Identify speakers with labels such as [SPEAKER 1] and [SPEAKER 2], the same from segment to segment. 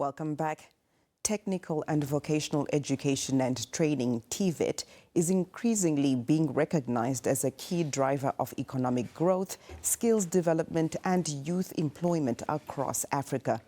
[SPEAKER 1] Welcome back. Technical and Vocational Education and Training, TVET, is increasingly being recognized as a key driver of economic growth, skills development and youth employment across Africa.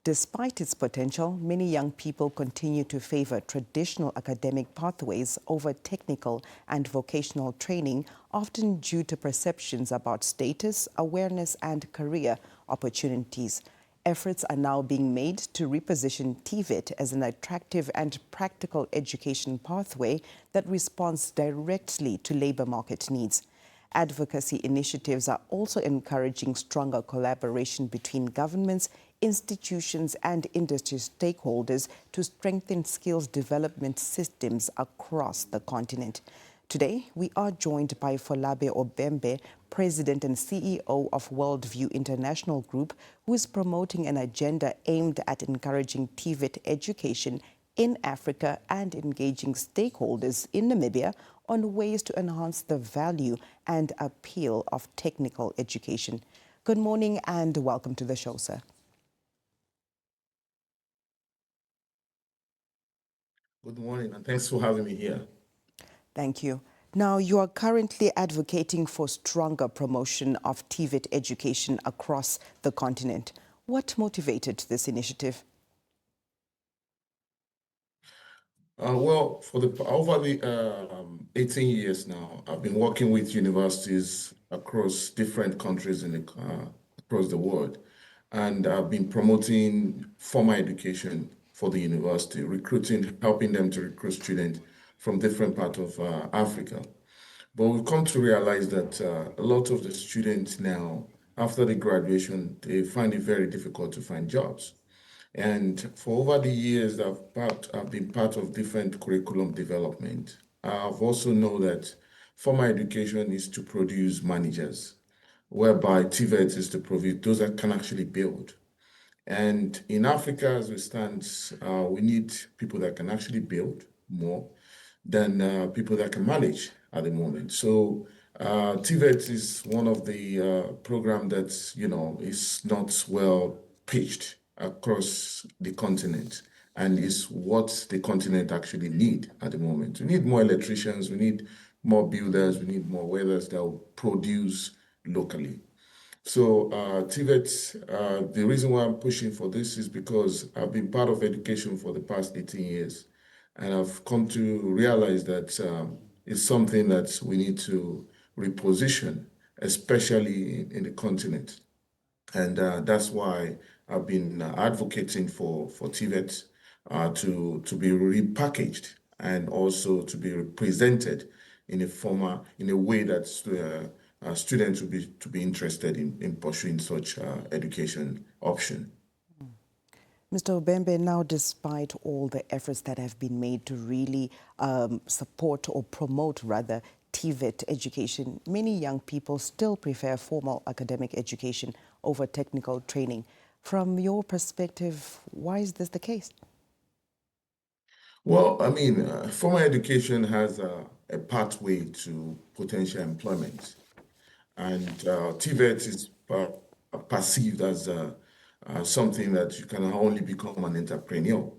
[SPEAKER 1] Despite its potential, many young people continue to favor traditional academic pathways over technical and vocational training, often due to perceptions about status, awareness and career opportunities. Efforts are now being made to reposition TVET as an attractive and practical education pathway that responds directly to labour market needs. Advocacy initiatives are also encouraging stronger collaboration between governments, institutions and industry stakeholders to strengthen skills development systems across the continent. Today, we are joined by Folabi Obembe, President and CEO of Worldview International Group, who is promoting an agenda aimed at encouraging TVET education in Africa and engaging stakeholders in Namibia on ways to enhance the value and appeal of technical education. Good morning and welcome to the show, sir.
[SPEAKER 2] Good morning, and thanks for having me here.
[SPEAKER 1] Thank you. Now, you are currently advocating for stronger promotion of TVET education across the continent. What motivated this initiative?
[SPEAKER 2] Well, for over the 18 years now, I've been working with universities across different countries across the world, and I've been promoting formal education for the university, helping them to recruit students from different parts of Africa. But we've come to realize that a lot of the students now, after the graduation, they find it very difficult to find jobs. And for over the years, I've been part of different curriculum development. I've also know that formal education is to produce managers, whereby TVET is to produce those that can actually build. And in Africa, as we stand, we need people that can actually build more than people that can manage at the moment. So TVET is one of the program that's, is not well pitched across the continent, and is what the continent actually need at the moment. We need more electricians, we need more builders, we need more welders that will produce locally. So TVET, the reason why I'm pushing for this is because I've been part of education for the past 18 years, and I've come to realize that it's something that we need to reposition, especially in the continent. And that's why I've been advocating for TVET to be repackaged and also to be represented in a way that students will be interested in pursuing such education option.
[SPEAKER 1] Mr. Obembe, now despite all the efforts that have been made to really support or promote rather TVET education, many young people still prefer formal academic education over technical training. From your perspective, why is this the case?
[SPEAKER 2] Well, I mean, formal education has a pathway to potential employment, and TVET is perceived as something that you can only become an entrepreneur,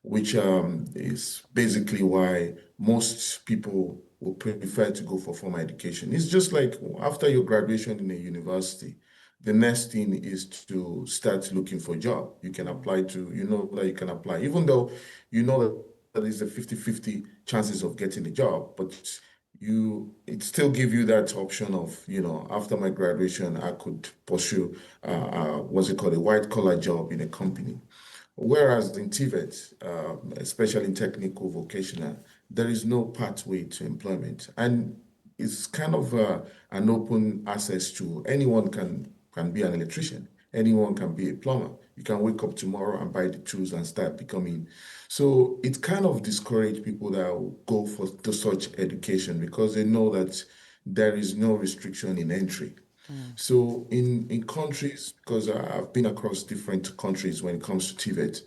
[SPEAKER 2] which is basically why most people will prefer to go for formal education. It's just like after your graduation in a university, the next thing is to start looking for a job. You can apply to, that you can apply, even though you know that there is a 50-50 chances of getting a job, but it still give you that option of, after my graduation, I could pursue what's it called, a white collar job in a company. Whereas in TVET, especially in technical vocational, there is no pathway to employment. And it's kind of an open access to anyone can be an electrician. Anyone can be a plumber. You can wake up tomorrow and buy the tools and start becoming. So it kind of discourages people that will go to such education because they know that there is no restriction in entry. So in countries, because I've been across different countries when it comes to TVET,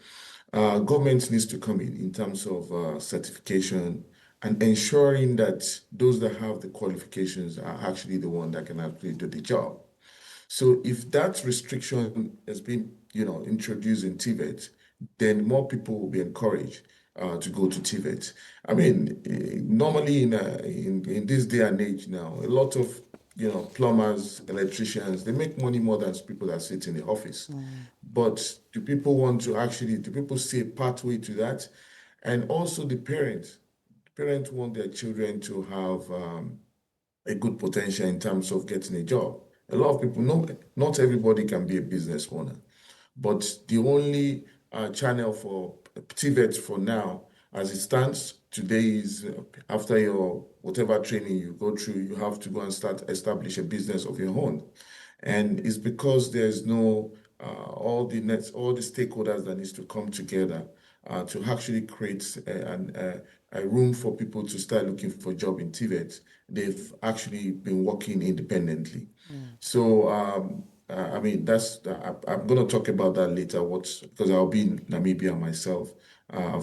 [SPEAKER 2] government needs to come in terms of certification and ensuring that those that have the qualifications are actually the one that can actually do the job. So if that restriction has been, introduced in TVET, then more people will be encouraged to go to TVET. I mean, normally in this day and age now, a lot of plumbers, electricians, they make money more than people that sit in the office. But do people see a pathway to that? And also the parents. Parents want their children to have a good potential in terms of getting a job. A lot of people, not everybody can be a business owner, but the only channel for TVET for now, as it stands today, is after your whatever training you go through, you have to go and establish a business of your own. And it's because there's no all the stakeholders that needs to come together to actually create a room for people to start looking for a job in TVET. They've actually been working independently. So I mean, I'm going to talk about that later. Because I'll be in Namibia myself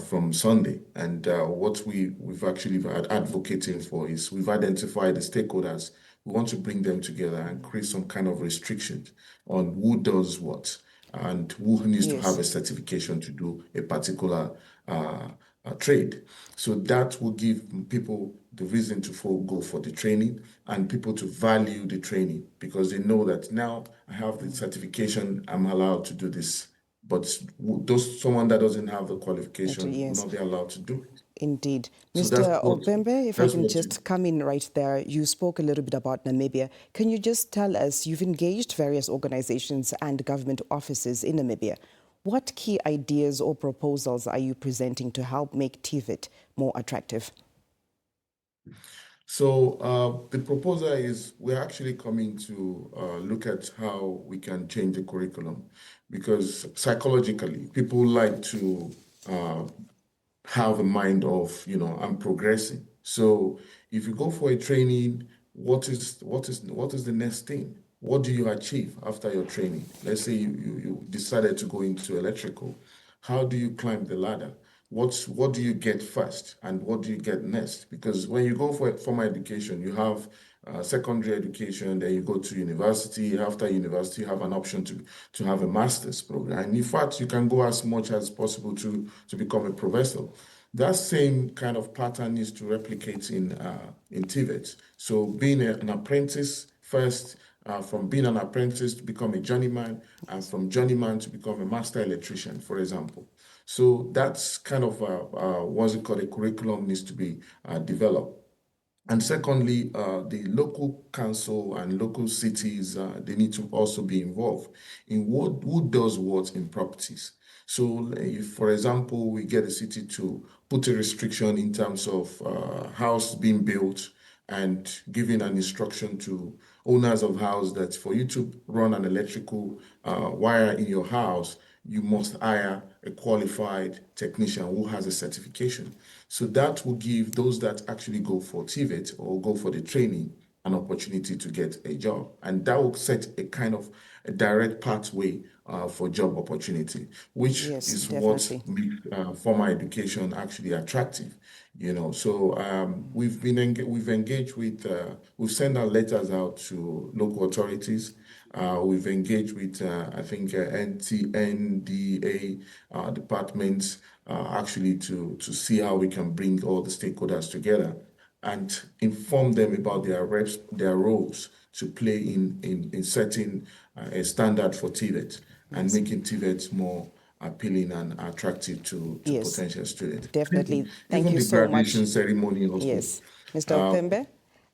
[SPEAKER 2] from Sunday, and what we've actually advocating for is we've identified the stakeholders. We want to bring them together and create some kind of restrictions on who does what and who needs to have a certification to do a particular trade. So that will give people the reason to go for the training and people to value the training because they know that now I have the certification, I'm allowed to do this. But someone that doesn't have the qualification will not be allowed to do it.
[SPEAKER 1] Indeed.
[SPEAKER 2] So
[SPEAKER 1] Mr. Obembe, if I can just come in right there, you spoke a little bit about Namibia. Can you just tell us, you've engaged various organizations and government offices in Namibia. What key ideas or proposals are you presenting to help make TVET more attractive?
[SPEAKER 2] So the proposal is we're actually coming to look at how we can change the curriculum because psychologically, people like to have a mind of, I'm progressing. So if you go for a training, what is the next thing? What do you achieve after your training? Let's say you decided to go into electrical. How do you climb the ladder? What do you get first and what do you get next? Because when you go for formal education, you have secondary education, then you go to university. After university, you have an option to have a master's program. And in fact, you can go as much as possible to become a professor. That same kind of pattern needs to replicate in TVET. So being an apprentice first, from being an apprentice to become a journeyman, and from journeyman to become a master electrician, for example. So that's kind of what's it called, a curriculum needs to be developed. And secondly, the local council and local cities, they need to also be involved in who does what in properties. So if, for example, we get a city to put a restriction in terms of house being built and giving an instruction to owners of house that for you to run an electrical wire in your house, you must hire a qualified technician who has a certification. So that will give those that actually go for TVET or go for the training an opportunity to get a job. And that will set a kind of a direct pathway for job opportunity, which is definitely what makes formal education actually attractive. So we've engaged with, we've sent our letters out to local authorities. We've engaged with, I think, NDA departments actually to see how we can bring all the stakeholders together and inform them about their roles to play in setting a standard for TVET and making TVET more appealing and attractive to potential students.
[SPEAKER 1] Definitely. Thank
[SPEAKER 2] Even
[SPEAKER 1] you
[SPEAKER 2] the
[SPEAKER 1] so much.
[SPEAKER 2] graduation ceremony also.
[SPEAKER 1] Yes. Mr. Obembe,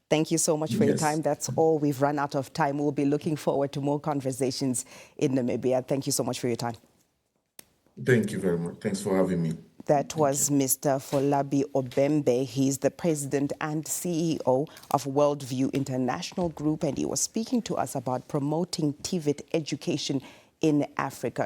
[SPEAKER 1] thank you so much for your time. That's all. We've run out of time. We'll be looking forward to more conversations in Namibia. Thank you so much for your time.
[SPEAKER 2] Thank you very much. Thanks for having me.
[SPEAKER 1] That was Mr. Folabi Obembe. He's the president and CEO of Worldview International Group, and he was speaking to us about promoting TVET education in Africa.